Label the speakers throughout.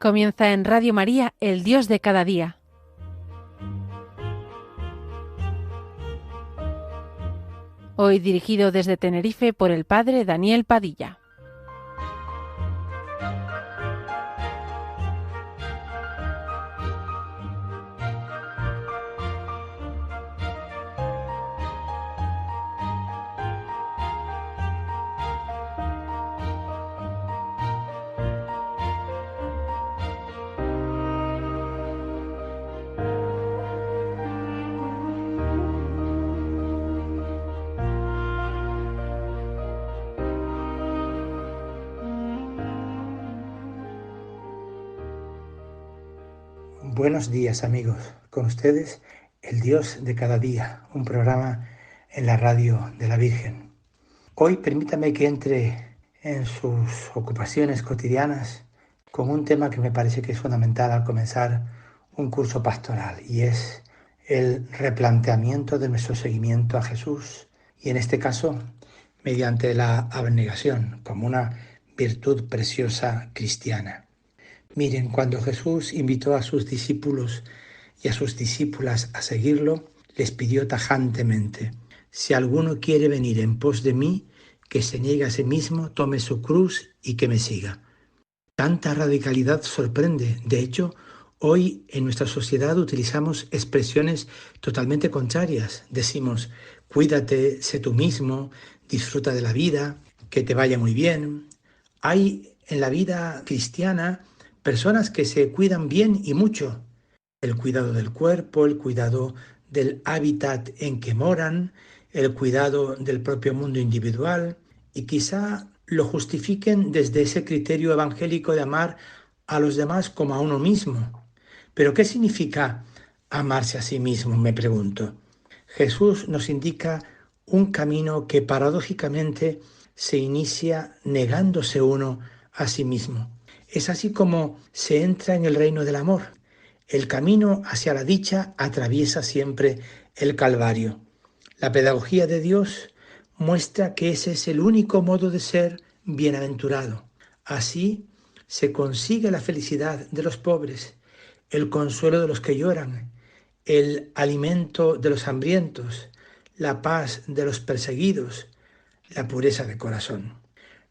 Speaker 1: Comienza en Radio María, El Dios de cada día. Hoy dirigido desde Tenerife por el Padre Daniel Padilla.
Speaker 2: Buenos días, amigos. Con ustedes, El Dios de cada día, un programa en la radio de la Virgen. Hoy permítame que entre en sus ocupaciones cotidianas con un tema que me parece que es fundamental al comenzar un curso pastoral, y es el replanteamiento de nuestro seguimiento a Jesús, y en este caso mediante la abnegación como una virtud preciosa cristiana. Miren, cuando Jesús invitó a sus discípulos y a sus discípulas a seguirlo, les pidió tajantemente: si alguno quiere venir en pos de mí, que se niegue a sí mismo, tome su cruz y que me siga. Tanta radicalidad sorprende. De hecho, hoy en nuestra sociedad utilizamos expresiones totalmente contrarias. Decimos: cuídate, sé tú mismo, disfruta de la vida, que te vaya muy bien. Hay en la vida cristiana personas que se cuidan bien y mucho. El cuidado del cuerpo, el cuidado del hábitat en que moran, el cuidado del propio mundo individual, y quizá lo justifiquen desde ese criterio evangélico de amar a los demás como a uno mismo. Pero ¿qué significa amarse a sí mismo?, me pregunto. Jesús nos indica un camino que paradójicamente se inicia negándose uno a sí mismo. Es así como se entra en el reino del amor. El camino hacia la dicha atraviesa siempre el Calvario. La pedagogía de Dios muestra que ese es el único modo de ser bienaventurado. Así se consigue la felicidad de los pobres, el consuelo de los que lloran, el alimento de los hambrientos, la paz de los perseguidos, la pureza de corazón.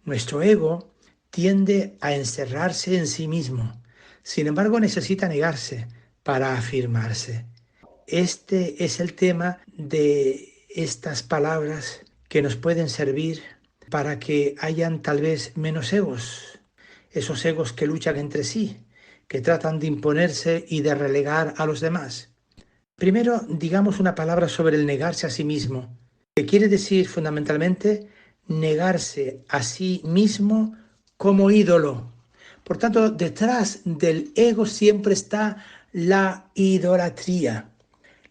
Speaker 2: Nuestro ego tiende a encerrarse en sí mismo. Sin embargo, necesita negarse para afirmarse. Este es el tema de estas palabras que nos pueden servir para que hayan tal vez menos egos, esos egos que luchan entre sí, que tratan de imponerse y de relegar a los demás. Primero, digamos una palabra sobre el negarse a sí mismo, que quiere decir fundamentalmente negarse a sí mismo como ídolo. Por tanto, detrás del ego siempre está la idolatría.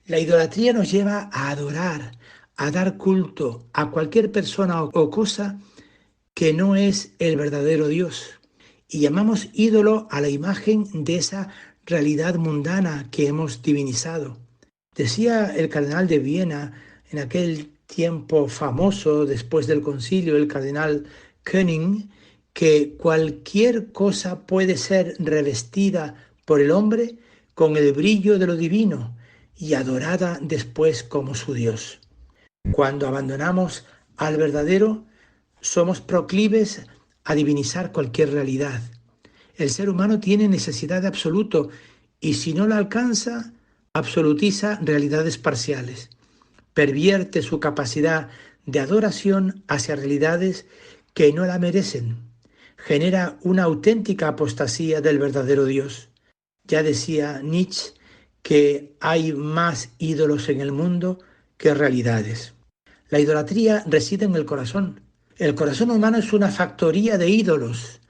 Speaker 2: La idolatría nos lleva a adorar, a dar culto a cualquier persona o cosa que no es el verdadero Dios. Y llamamos ídolo a la imagen de esa realidad mundana que hemos divinizado. Decía el cardenal de Viena en aquel tiempo famoso después del concilio, el cardenal Koenig, que cualquier cosa puede ser revestida por el hombre con el brillo de lo divino y adorada después como su Dios. Cuando abandonamos al verdadero, somos proclives a divinizar cualquier realidad. El ser humano tiene necesidad de absoluto y si no la alcanza, absolutiza realidades parciales. Pervierte su capacidad de adoración hacia realidades que no la merecen. Genera una auténtica apostasía del verdadero Dios. Ya decía Nietzsche que hay más ídolos en el mundo que realidades. La idolatría reside en el corazón. El corazón humano es una factoría de ídolos.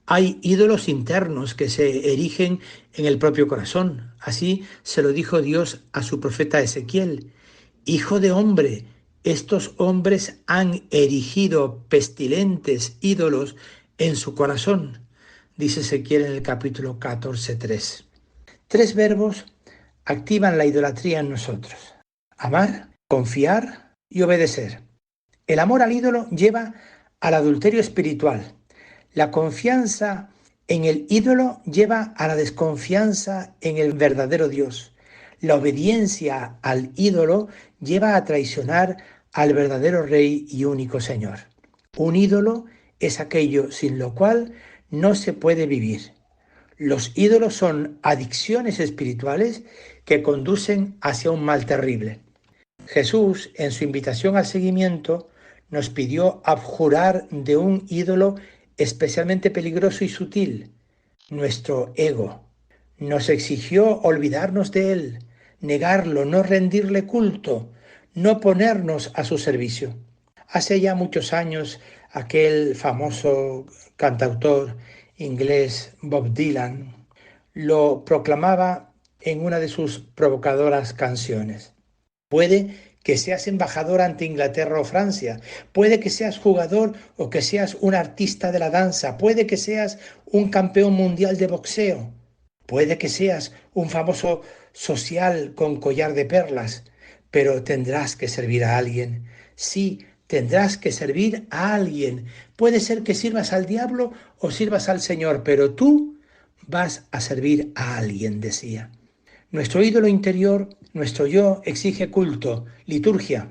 Speaker 2: Hay ídolos internos que se erigen en el propio corazón. Así se lo dijo Dios a su profeta Ezequiel: Hijo de hombre, estos hombres han erigido pestilentes ídolos en su corazón, dice Ezequiel en el capítulo 14:3. Tres verbos activan la idolatría en nosotros: amar, confiar y obedecer. El amor al ídolo lleva al adulterio espiritual. La confianza En el ídolo lleva a la desconfianza en el verdadero Dios. La obediencia al ídolo lleva a traicionar al verdadero Rey y único Señor. Un ídolo es aquello sin lo cual no se puede vivir. Los ídolos son adicciones espirituales que conducen hacia un mal terrible. Jesús, en su invitación al seguimiento, nos pidió abjurar de un ídolo especialmente peligroso y sutil, nuestro ego. Nos exigió olvidarnos de él, negarlo, no rendirle culto, no ponernos a su servicio. Hace ya muchos años, aquel famoso cantautor inglés Bob Dylan lo proclamaba en una de sus provocadoras canciones. Puede que seas embajador ante Inglaterra o Francia, puede que seas jugador o que seas un artista de la danza, puede que seas un campeón mundial de boxeo, puede que seas un famoso social con collar de perlas, pero tendrás que servir a alguien. Sí, tendrás que servir a alguien. Puede ser que sirvas al diablo o sirvas al Señor, pero tú vas a servir a alguien, decía. Nuestro ídolo interior, nuestro yo, exige culto, liturgia.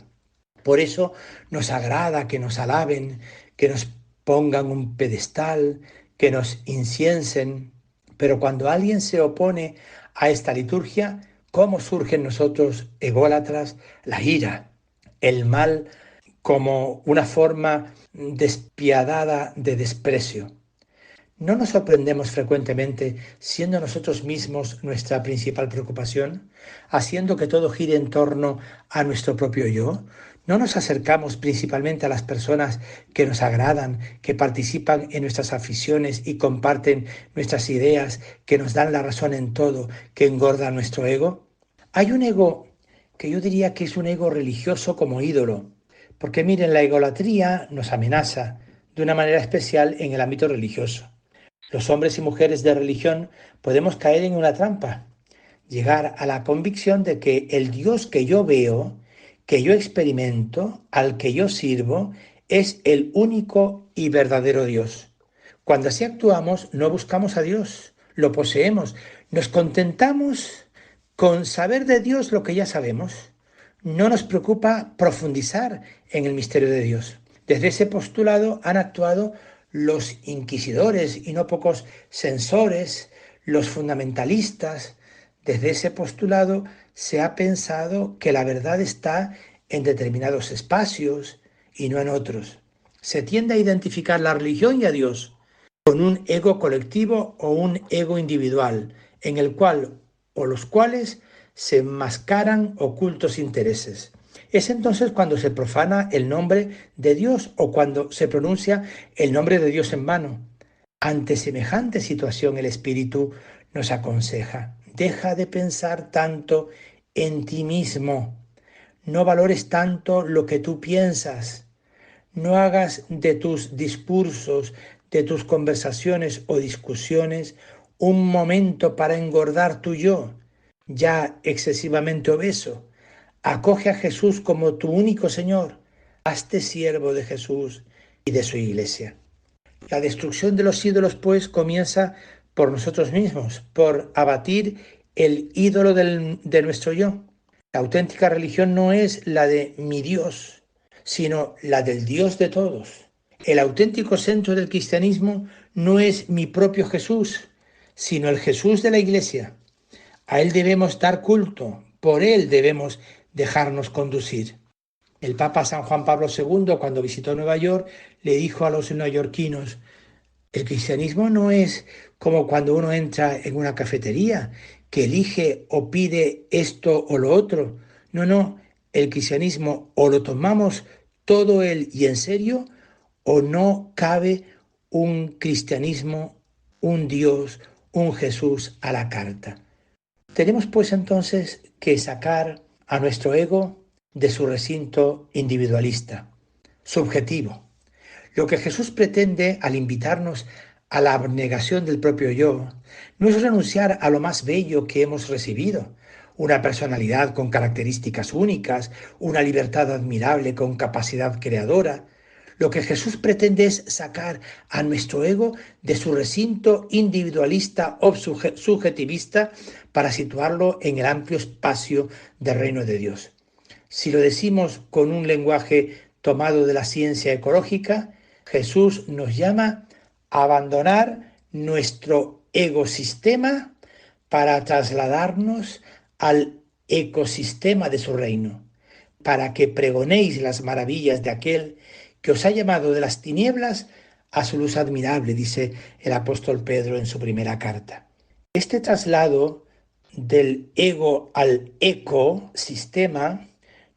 Speaker 2: Por eso nos agrada que nos alaben, que nos pongan un pedestal, que nos inciensen. Pero cuando alguien se opone a esta liturgia, ¿cómo surge en nosotros ególatras? La ira, el mal como una forma despiadada de desprecio. ¿No nos sorprendemos frecuentemente siendo nosotros mismos nuestra principal preocupación, haciendo que todo gire en torno a nuestro propio yo? ¿No nos acercamos principalmente a las personas que nos agradan, que participan en nuestras aficiones y comparten nuestras ideas, que nos dan la razón en todo, que engorda nuestro ego? Hay un ego que yo diría que es un ego religioso como ídolo, porque miren, la egolatría nos amenaza de una manera especial en el ámbito religioso. Los hombres y mujeres de religión podemos caer en una trampa, llegar a la convicción de que el Dios que yo veo, que yo experimento, al que yo sirvo, es el único y verdadero Dios. Cuando así actuamos, no buscamos a Dios, lo poseemos, nos contentamos con saber de Dios lo que ya sabemos. No nos preocupa profundizar en el misterio de Dios. Desde ese postulado han actuado los inquisidores y no pocos censores, los fundamentalistas. Desde ese postulado se ha pensado que la verdad está en determinados espacios y no en otros. Se tiende a identificar la religión y a Dios con un ego colectivo o un ego individual, en el cual o los cuales se enmascaran ocultos intereses. Es entonces cuando se profana el nombre de Dios o cuando se pronuncia el nombre de Dios en vano. Ante semejante situación el Espíritu nos aconseja: deja de pensar tanto en ti mismo, no valores tanto lo que tú piensas, no hagas de tus discursos, de tus conversaciones o discusiones un momento para engordar tu yo, ya excesivamente obeso. Acoge a Jesús como tu único Señor. Hazte siervo de Jesús y de su iglesia. La destrucción de los ídolos, pues, comienza por nosotros mismos, por abatir el ídolo de nuestro yo. La auténtica religión no es la de mi Dios, sino la del Dios de todos. El auténtico centro del cristianismo no es mi propio Jesús, sino el Jesús de la iglesia. A Él debemos dar culto, por Él debemos dejarnos conducir. El Papa San Juan Pablo II, cuando visitó Nueva York, le dijo a los neoyorquinos: el cristianismo no es como cuando uno entra en una cafetería, que elige o pide esto o lo otro. No, no, el cristianismo o lo tomamos todo él y en serio, o no cabe un cristianismo, un Dios, un Jesús a la carta. Tenemos pues entonces que sacar a nuestro ego de su recinto individualista, subjetivo. Lo que Jesús pretende al invitarnos a la abnegación del propio yo no es renunciar a lo más bello que hemos recibido, una personalidad con características únicas, una libertad admirable con capacidad creadora. Lo que Jesús pretende es sacar a nuestro ego de su recinto individualista o subjetivista para situarlo en el amplio espacio del reino de Dios. Si lo decimos con un lenguaje tomado de la ciencia ecológica, Jesús nos llama a abandonar nuestro ecosistema para trasladarnos al ecosistema de su reino, para que pregonéis las maravillas de aquel que os ha llamado de las tinieblas a su luz admirable, dice el apóstol Pedro en su primera carta. Este traslado del ego al ecosistema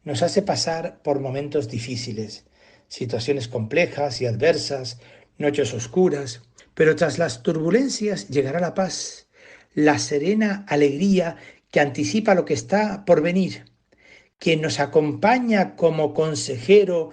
Speaker 2: nos hace pasar por momentos difíciles, situaciones complejas y adversas, noches oscuras, pero tras las turbulencias llegará la paz, la serena alegría que anticipa lo que está por venir. Quien nos acompaña como consejero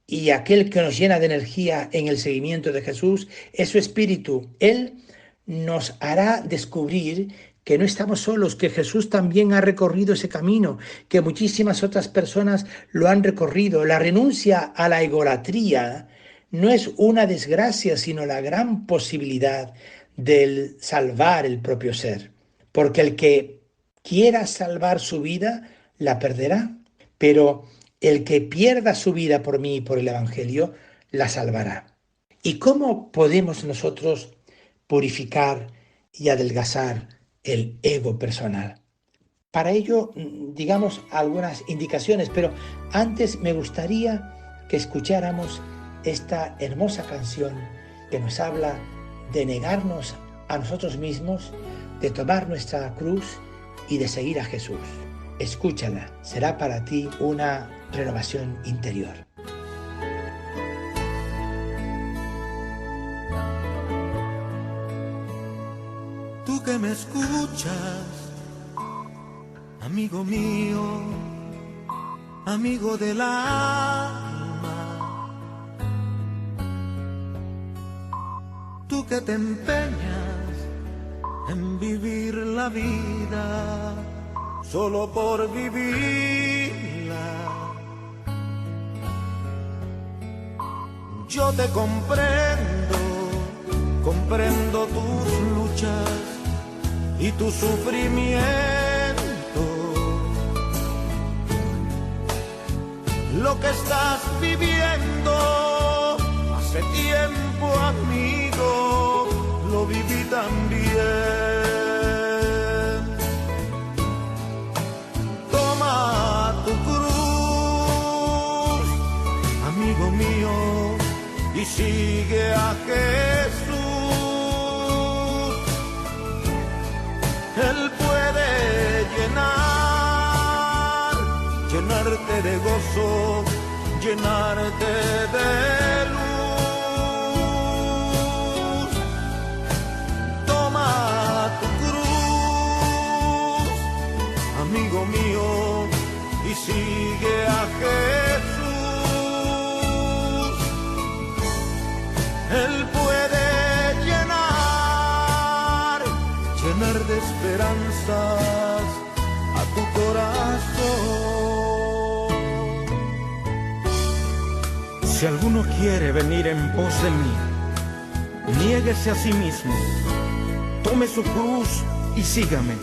Speaker 2: y aquel que nos llena de energía en el seguimiento de Jesús es su Espíritu. Él nos hará descubrir que no estamos solos, que Jesús también ha recorrido ese camino, que muchísimas otras personas lo han recorrido. La renuncia a la egolatría no es una desgracia, sino la gran posibilidad de salvar el propio ser. Porque el que quiera salvar su vida, la perderá. Pero el que pierda su vida por mí y por el Evangelio, la salvará. ¿Y cómo podemos nosotros purificar y adelgazar el ego personal? Para ello, digamos algunas indicaciones, pero antes me gustaría que escucháramos esta hermosa canción que nos habla de negarnos a nosotros mismos, de tomar nuestra cruz y de seguir a Jesús. Escúchala, será para ti una renovación interior.
Speaker 3: Tú que me escuchas, amigo mío, amigo del alma, tú que te empeñas en vivir la vida solo por vivirla, yo te comprendo tus luchas y tu sufrimiento. Lo que estás viviendo hace tiempo, amigo, lo viví también. Toma tu cruz, amigo mío, y sigue a Jesús. Él puede llenarte de gozo, llenarte de luz. Toma tu cruz, amigo mío, y sigue a Jesús. Él puede llenar de esperanzas a tu corazón. Si alguno quiere venir en pos de mí, niéguese a sí mismo, tome su cruz y sígame,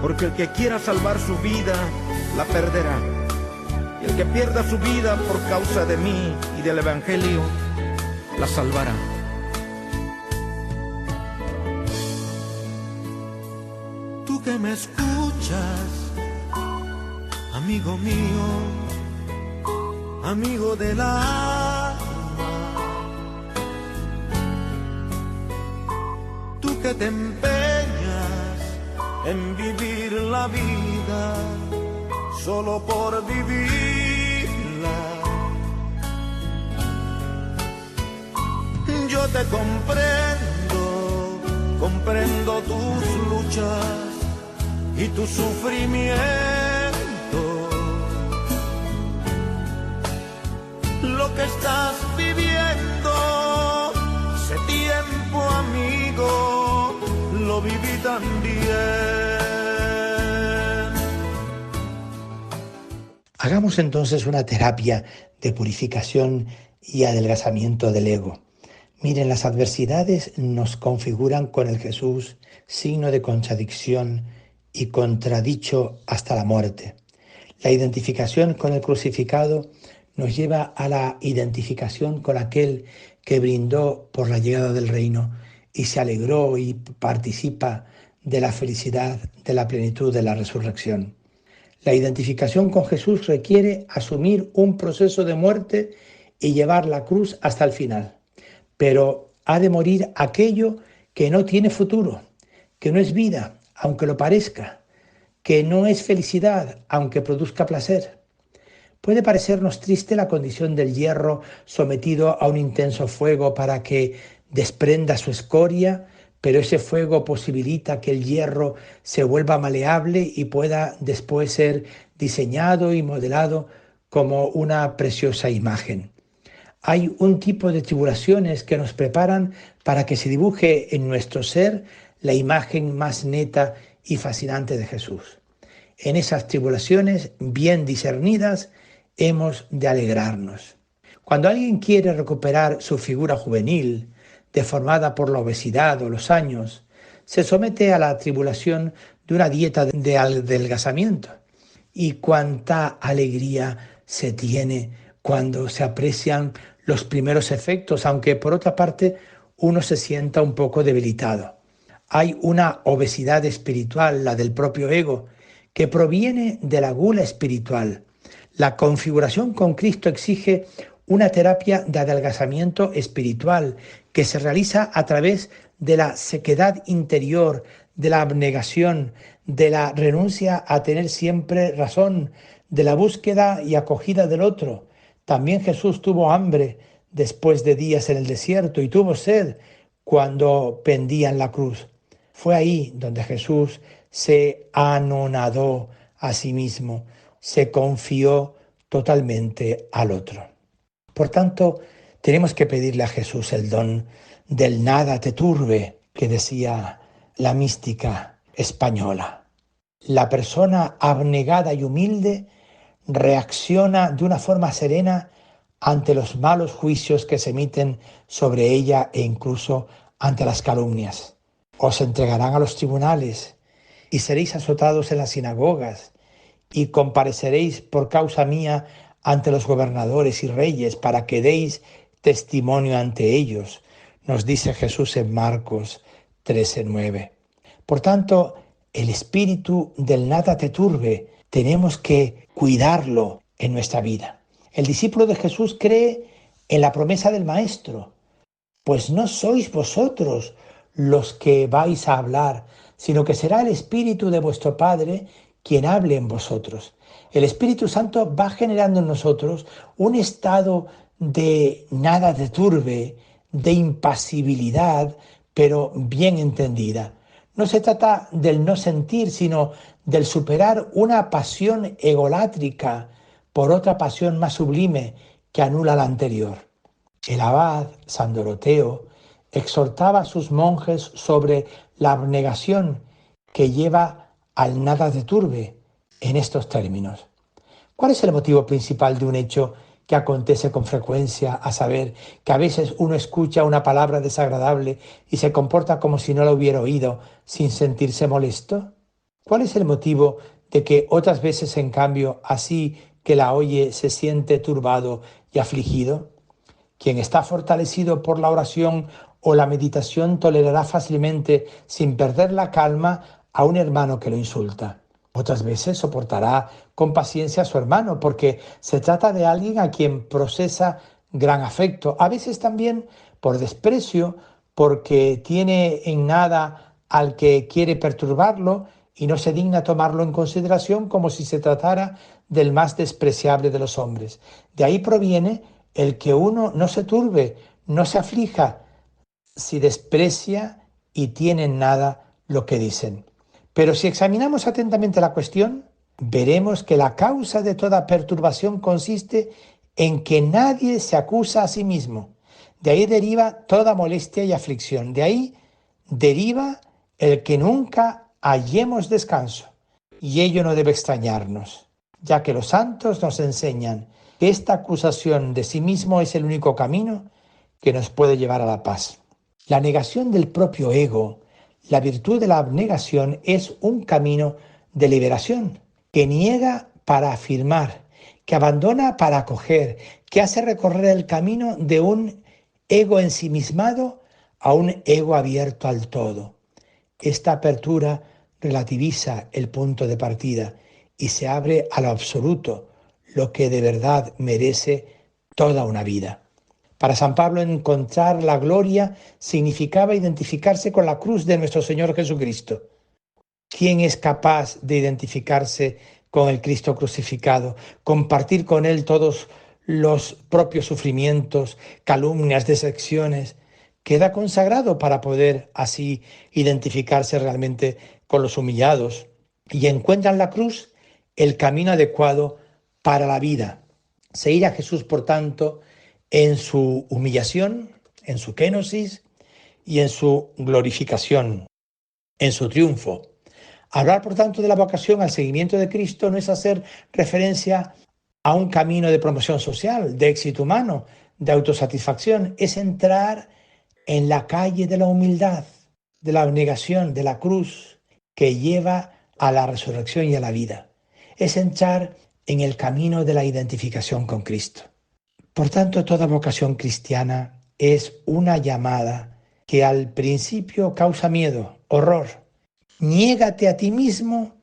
Speaker 3: porque el que quiera salvar su vida, la perderá, y el que pierda su vida por causa de mí y del Evangelio, la salvará. Tú que me escuchas, amigo mío, amigo del alma, tú que te empeñas en vivir la vida solo por vivirla, yo te comprendo tus luchas y tu sufrimiento. Lo que estás viviendo hace tiempo, amigo, lo viví también.
Speaker 2: Hagamos entonces una terapia de purificación y adelgazamiento del ego. Miren, las adversidades nos configuran con el Jesús, signo de contradicción y contradicho hasta la muerte. La identificación con el crucificado nos lleva a la identificación con aquel que brindó por la llegada del reino y se alegró y participa de la felicidad, de la plenitud de la resurrección. La identificación con Jesús requiere asumir un proceso de muerte y llevar la cruz hasta el final. Pero ha de morir aquello que no tiene futuro, que no es vida, aunque lo parezca, que no es felicidad, aunque produzca placer. Puede parecernos triste la condición del hierro sometido a un intenso fuego para que desprenda su escoria, pero ese fuego posibilita que el hierro se vuelva maleable y pueda después ser diseñado y modelado como una preciosa imagen. Hay un tipo de tribulaciones que nos preparan para que se dibuje en nuestro ser la imagen más neta y fascinante de Jesús. En esas tribulaciones, bien discernidas, hemos de alegrarnos. Cuando alguien quiere recuperar su figura juvenil, deformada por la obesidad o los años, se somete a la tribulación de una dieta de adelgazamiento. Y cuánta alegría se tiene cuando se aprecian los primeros efectos, aunque por otra parte uno se sienta un poco debilitado. Hay una obesidad espiritual, la del propio ego, que proviene de la gula espiritual. La configuración con Cristo exige una terapia de adelgazamiento espiritual que se realiza a través de la sequedad interior, de la abnegación, de la renuncia a tener siempre razón, de la búsqueda y acogida del otro. También Jesús tuvo hambre después de días en el desierto y tuvo sed cuando pendía en la cruz. Fue ahí donde Jesús se anonadó a sí mismo, se confió totalmente al otro. Por tanto, tenemos que pedirle a Jesús el don del nada te turbe, que decía la mística española. La persona abnegada y humilde reacciona de una forma serena ante los malos juicios que se emiten sobre ella e incluso ante las calumnias. Os entregarán a los tribunales y seréis azotados en las sinagogas y compareceréis por causa mía ante los gobernadores y reyes para que deis testimonio ante ellos, nos dice Jesús en Marcos 13:9. Por tanto, el espíritu del nada te turbe tenemos que cuidarlo en nuestra vida. El discípulo de Jesús cree en la promesa del Maestro, pues no sois vosotros los que vais a hablar, sino que será el Espíritu de vuestro Padre quien hable en vosotros. El Espíritu Santo va generando en nosotros un estado de nada te turbe, de impasibilidad, pero bien entendida. No se trata del no sentir, sino del superar una pasión egolátrica por otra pasión más sublime que anula la anterior. El abad San Doroteo exhortaba a sus monjes sobre la abnegación que lleva al nada te turbe en estos términos. ¿Cuál es el motivo principal de un hecho que acontece con frecuencia, a saber, que a veces uno escucha una palabra desagradable y se comporta como si no la hubiera oído sin sentirse molesto? ¿Cuál es el motivo de que otras veces, en cambio, así que la oye, se siente turbado y afligido? Quien está fortalecido por la oración o la meditación tolerará fácilmente, sin perder la calma, a un hermano que lo insulta. Otras veces soportará con paciencia a su hermano, porque se trata de alguien a quien procesa gran afecto. A veces también por desprecio, porque tiene en nada al que quiere perturbarlo y no se digna tomarlo en consideración, como si se tratara del más despreciable de los hombres. De ahí proviene el que uno no se turbe, no se aflija, si desprecia y tiene en nada lo que dicen. Pero si examinamos atentamente la cuestión, veremos que la causa de toda perturbación consiste en que nadie se acusa a sí mismo. De ahí deriva toda molestia y aflicción. De ahí deriva el que nunca hallemos descanso. Y ello no debe extrañarnos, ya que los santos nos enseñan que esta acusación de sí mismo es el único camino que nos puede llevar a la paz. La negación del propio ego, la virtud de la abnegación, es un camino de liberación que niega para afirmar, que abandona para acoger, que hace recorrer el camino de un ego ensimismado a un ego abierto al todo. Esta apertura relativiza el punto de partida y se abre a lo absoluto, lo que de verdad merece toda una vida. Para San Pablo, encontrar la gloria significaba identificarse con la cruz de nuestro Señor Jesucristo. ¿Quién es capaz de identificarse con el Cristo crucificado, compartir con Él todos los propios sufrimientos, calumnias, decepciones? Queda consagrado para poder así identificarse realmente con los humillados y encuentra en la cruz el camino adecuado para la vida. Seguir a Jesús, por tanto, en su humillación, en su kénosis y en su glorificación, en su triunfo. Hablar, por tanto, de la vocación al seguimiento de Cristo no es hacer referencia a un camino de promoción social, de éxito humano, de autosatisfacción. Es entrar en la calle de la humildad, de la abnegación, de la cruz, que lleva a la resurrección y a la vida. Es entrar en el camino de la identificación con Cristo. Por tanto, toda vocación cristiana es una llamada que al principio causa miedo, horror. Niégate a ti mismo,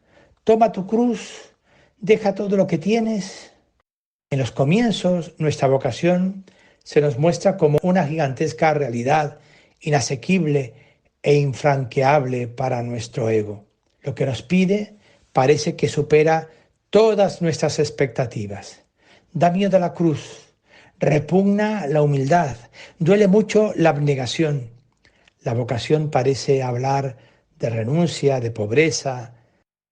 Speaker 2: toma tu cruz, deja todo lo que tienes. En los comienzos, nuestra vocación se nos muestra como una gigantesca realidad, inasequible e infranqueable para nuestro ego. Lo que nos pide parece que supera todas nuestras expectativas. Da miedo la cruz. Repugna la humildad, duele mucho la abnegación. La vocación parece hablar de renuncia, de pobreza,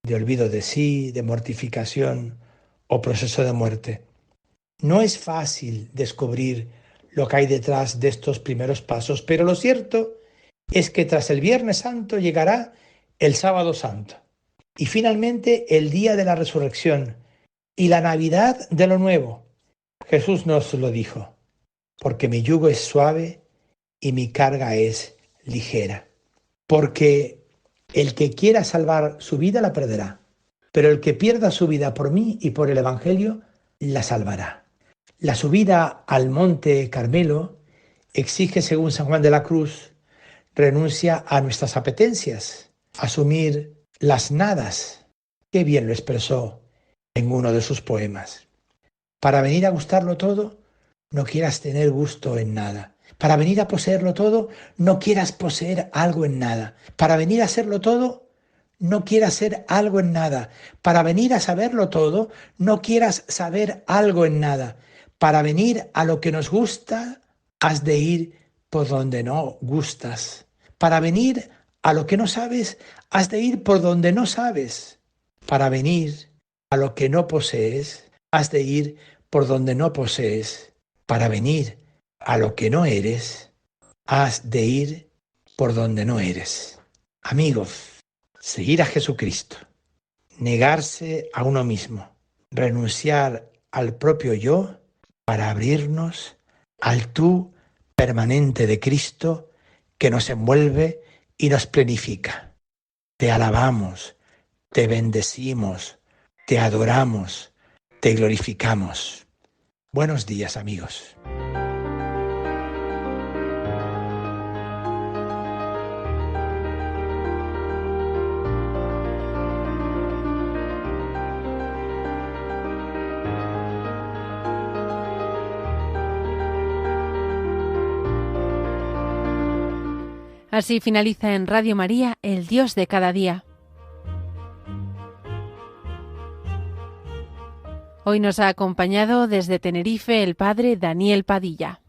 Speaker 2: de olvido de sí, de mortificación o proceso de muerte. No es fácil descubrir lo que hay detrás de estos primeros pasos, pero lo cierto es que tras el Viernes Santo llegará el Sábado Santo y finalmente el día de la resurrección y la Navidad de lo nuevo. Jesús nos lo dijo, porque mi yugo es suave y mi carga es ligera. Porque el que quiera salvar su vida la perderá, pero el que pierda su vida por mí y por el Evangelio la salvará. La subida al Monte Carmelo exige, según San Juan de la Cruz, renuncia a nuestras apetencias, asumir las nadas. Qué bien lo expresó en uno de sus poemas. Para venir a gustarlo todo, no quieras tener gusto en nada. Para venir a poseerlo todo, no quieras poseer algo en nada. Para venir a serlo todo, no quieras ser algo en nada. Para venir a saberlo todo, no quieras saber algo en nada. Para venir a lo que nos gusta, has de ir por donde no gustas. Para venir a lo que no sabes, has de ir por donde no sabes. Para venir a lo que no posees, has de ir por donde no posees. Para venir a lo que no eres, has de ir por donde no eres. Amigos, seguir a Jesucristo, negarse a uno mismo, renunciar al propio yo para abrirnos al tú permanente de Cristo que nos envuelve y nos plenifica. Te alabamos, te bendecimos, te adoramos, te glorificamos. Buenos días, amigos.
Speaker 1: Así finaliza en Radio María, El Dios de cada día. Hoy nos ha acompañado desde Tenerife el padre Daniel Padilla.